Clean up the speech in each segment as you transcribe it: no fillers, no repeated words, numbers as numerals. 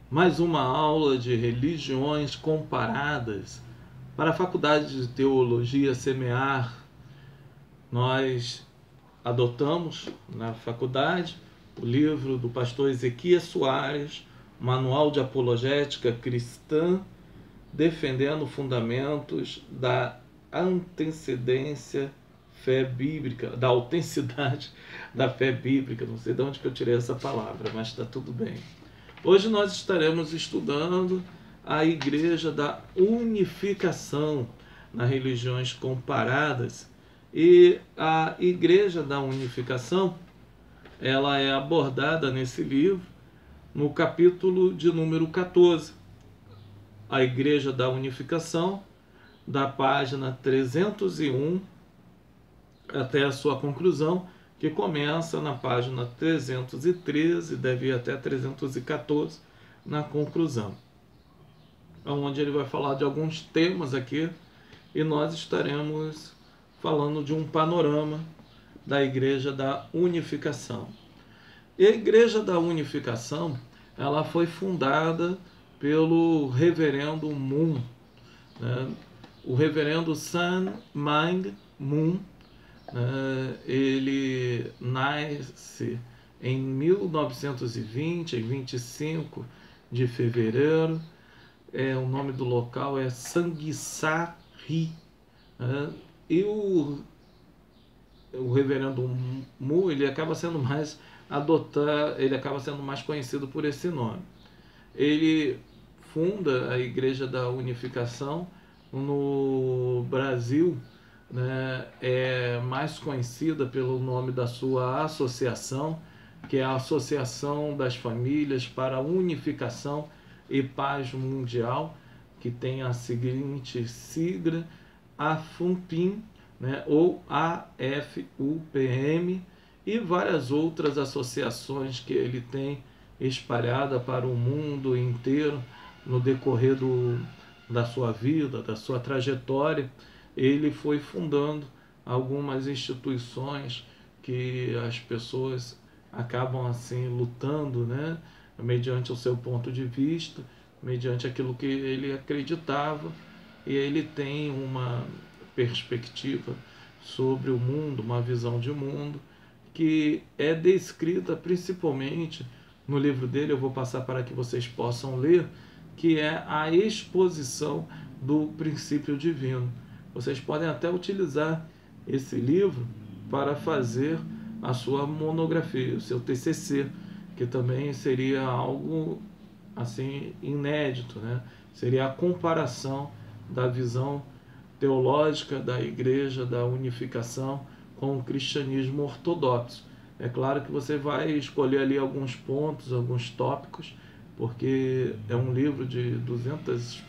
Mais uma aula de religiões comparadas para a Faculdade de Teologia Semear. Nós adotamos na faculdade o livro do pastor Ezequias Soares, Manual de Apologética Cristã, defendendo fundamentos da antecedência fé bíblica, da autenticidade da fé bíblica. Não sei de onde que eu tirei essa palavra, mas está tudo bem. Hoje nós estaremos estudando a Igreja da Unificação nas religiões comparadas. E a Igreja da Unificação, ela é abordada nesse livro no capítulo de número 14. A Igreja da Unificação, da página 301 até a sua conclusão, que começa na página 313, deve ir até 314 na conclusão, onde ele vai falar de alguns temas aqui, e nós estaremos falando de um panorama da Igreja da Unificação. E a Igreja da Unificação, ela foi fundada pelo reverendo Moon, né? O reverendo Sun Myung Moon, ele nasce em 1920, em 25 de fevereiro. O nome do local é Sangsari. E o reverendo Mu, ele acaba sendo mais conhecido por esse nome. Ele funda a Igreja da Unificação no Brasil, né? É mais conhecida pelo nome da sua associação, que é a Associação das Famílias para a Unificação e Paz Mundial, que tem a seguinte sigla, AFUNPIM, né? Ou AFUPM, e várias outras associações que ele tem espalhada para o mundo inteiro no decorrer da sua vida, da sua trajetória. Ele foi fundando algumas instituições que as pessoas acabam assim lutando, né, mediante o seu ponto de vista, mediante aquilo que ele acreditava, e ele tem uma perspectiva sobre o mundo, uma visão de mundo que é descrita principalmente no livro dele. Eu vou passar para que vocês possam ler, que é a exposição do princípio divino. Vocês podem até utilizar esse livro para fazer a sua monografia, o seu TCC, que também seria algo assim inédito, né? Seria a comparação da visão teológica da Igreja da Unificação com o cristianismo ortodoxo. É claro que você vai escolher ali alguns pontos, alguns tópicos, porque é um livro de 200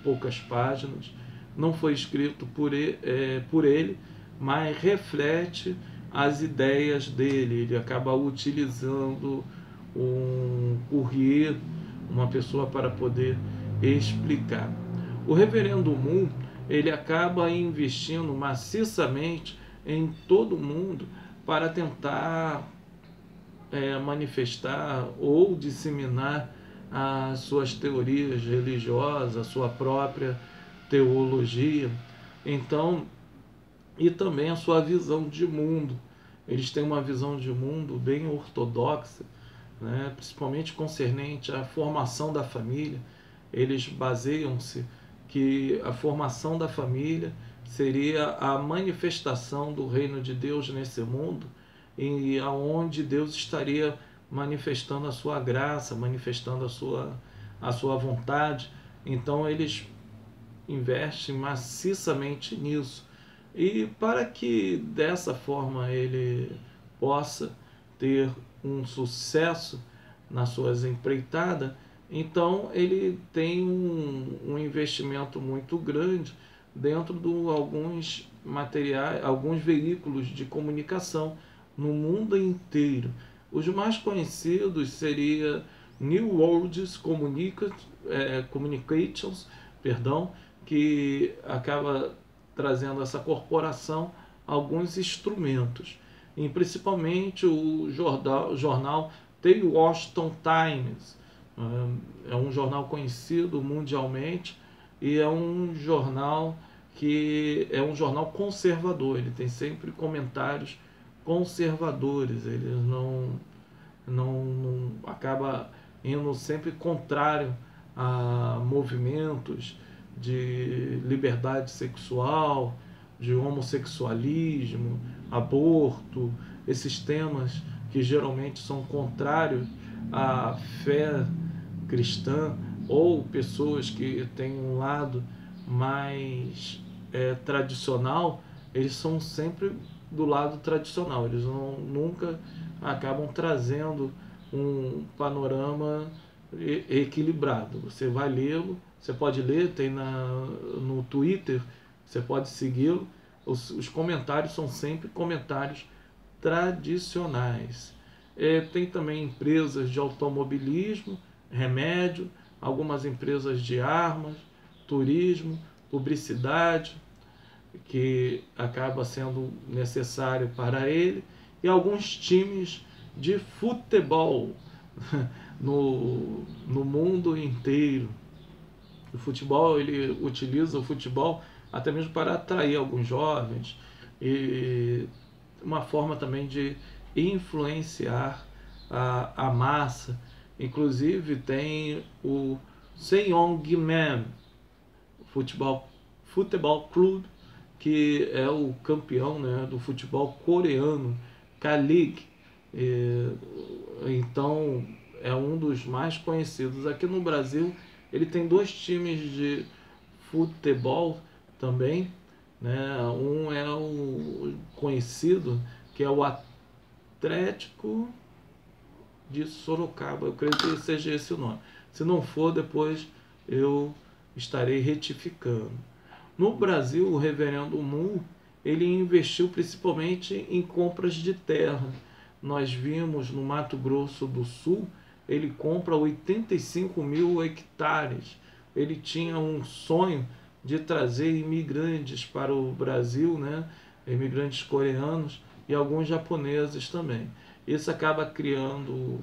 poucas páginas, não foi escrito por ele, mas reflete as ideias dele. Ele acaba utilizando um courrier, uma pessoa para poder explicar. O reverendo Moon, ele acaba investindo maciçamente em todo mundo para tentar manifestar ou disseminar as suas teorias religiosas, a sua própria teologia. Então, e também a sua visão de mundo. Eles têm uma visão de mundo bem ortodoxa, né? Principalmente concernente à formação da família. Eles baseiam-se que a formação da família seria a manifestação do reino de Deus nesse mundo, e aonde Deus estaria manifestando a sua graça, manifestando a sua vontade. Então eles investem maciçamente nisso. E para que dessa forma ele possa ter um sucesso nas suas empreitadas, então ele tem um investimento muito grande dentro de alguns materiais, alguns veículos de comunicação no mundo inteiro. Os mais conhecidos seria New Worlds Communications, que acaba trazendo essa corporação alguns instrumentos, e principalmente o jornal The Washington Times, É um jornal conhecido mundialmente e é um jornal que é um jornal conservador. Ele tem sempre comentários conservadores. Ele não acaba indo sempre contrário a movimentos de liberdade sexual, de homossexualismo, aborto, esses temas que geralmente são contrários à fé cristã, ou pessoas que têm um lado mais tradicional, eles são sempre do lado tradicional. Eles nunca acabam trazendo um panorama equilibrado. Você vai lê-lo, você pode ler, tem no Twitter, você pode segui-lo. Os comentários são sempre comentários tradicionais. Tem também empresas de automobilismo, remédio, algumas empresas de armas, turismo, publicidade, que acaba sendo necessário para ele, e alguns times de futebol no mundo inteiro. O futebol, ele utiliza o futebol até mesmo para atrair alguns jovens e uma forma também de influenciar a massa. Inclusive tem o Seonggyeman Futebol Clube, que é o campeão, né, do futebol coreano, K-League. Então é um dos mais conhecidos. Aqui no Brasil ele tem dois times de futebol também, né? Um é o conhecido, que é o Atlético de Sorocaba. Eu creio que seja esse o nome. Se não for, depois eu estarei retificando. No Brasil, o reverendo Moon, ele investiu principalmente em compras de terra. Nós vimos no Mato Grosso do Sul, ele compra 85 mil hectares. Ele tinha um sonho de trazer imigrantes para o Brasil, né? Imigrantes coreanos e alguns japoneses também. Isso acaba criando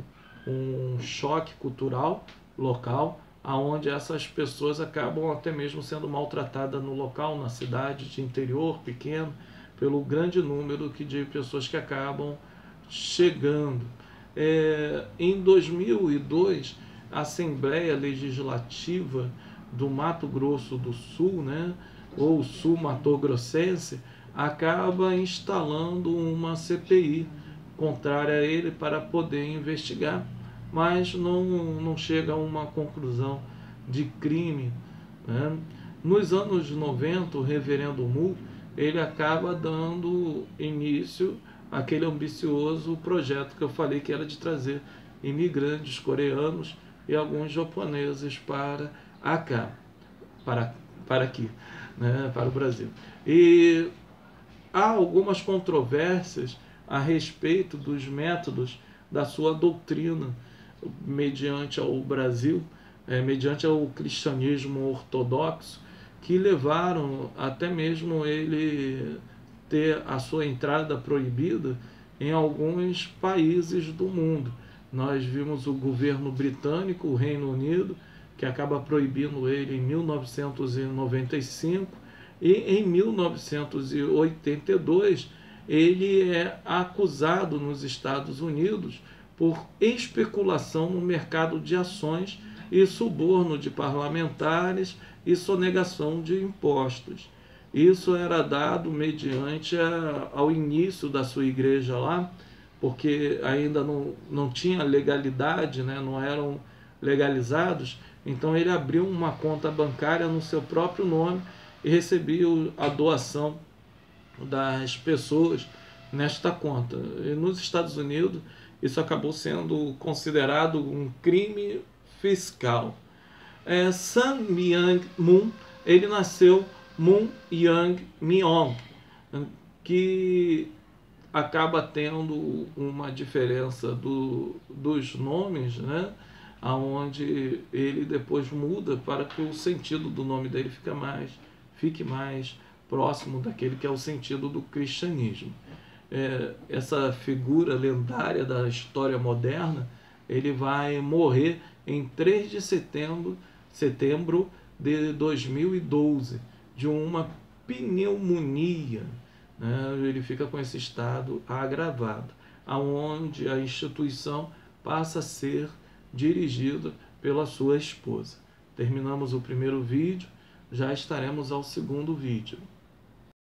um choque cultural local, aonde essas pessoas acabam até mesmo sendo maltratadas no local, na cidade de interior pequeno, pelo grande número de pessoas que acabam chegando. Em 2002, a Assembleia Legislativa do Mato Grosso do Sul, né, ou Sul Mato Grossense, acaba instalando uma CPI contrária a ele para poder investigar, mas não chega a uma conclusão de crime, né? Nos anos 90, o reverendo Mu, ele acaba dando início àquele ambicioso projeto que eu falei, que era de trazer imigrantes coreanos e alguns japoneses para aqui, né, para o Brasil. E há algumas controvérsias a respeito dos métodos da sua doutrina mediante ao Brasil, mediante ao cristianismo ortodoxo, que levaram até mesmo ele ter a sua entrada proibida em alguns países do mundo. Nós vimos o governo britânico, o Reino Unido, que acaba proibindo ele em 1995, e em 1982 ele é acusado nos Estados Unidos por especulação no mercado de ações e suborno de parlamentares e sonegação de impostos. Isso era dado mediante ao início da sua igreja lá, porque ainda não tinha legalidade, né? Não eram legalizados. Então ele abriu uma conta bancária no seu próprio nome e recebia a doação das pessoas nesta conta. E nos Estados Unidos isso acabou sendo considerado um crime fiscal. Sun Myung-moon, ele nasceu Moon Young Myung, que acaba tendo uma diferença dos nomes, né? Onde ele depois muda para que o sentido do nome dele fique mais próximo daquele que é o sentido do cristianismo. Essa figura lendária da história moderna ele vai morrer em 3 de setembro de 2012, de uma pneumonia, né? Ele fica com esse estado agravado, aonde a instituição passa a ser dirigida pela sua esposa. Terminamos o primeiro vídeo, já estaremos ao segundo vídeo.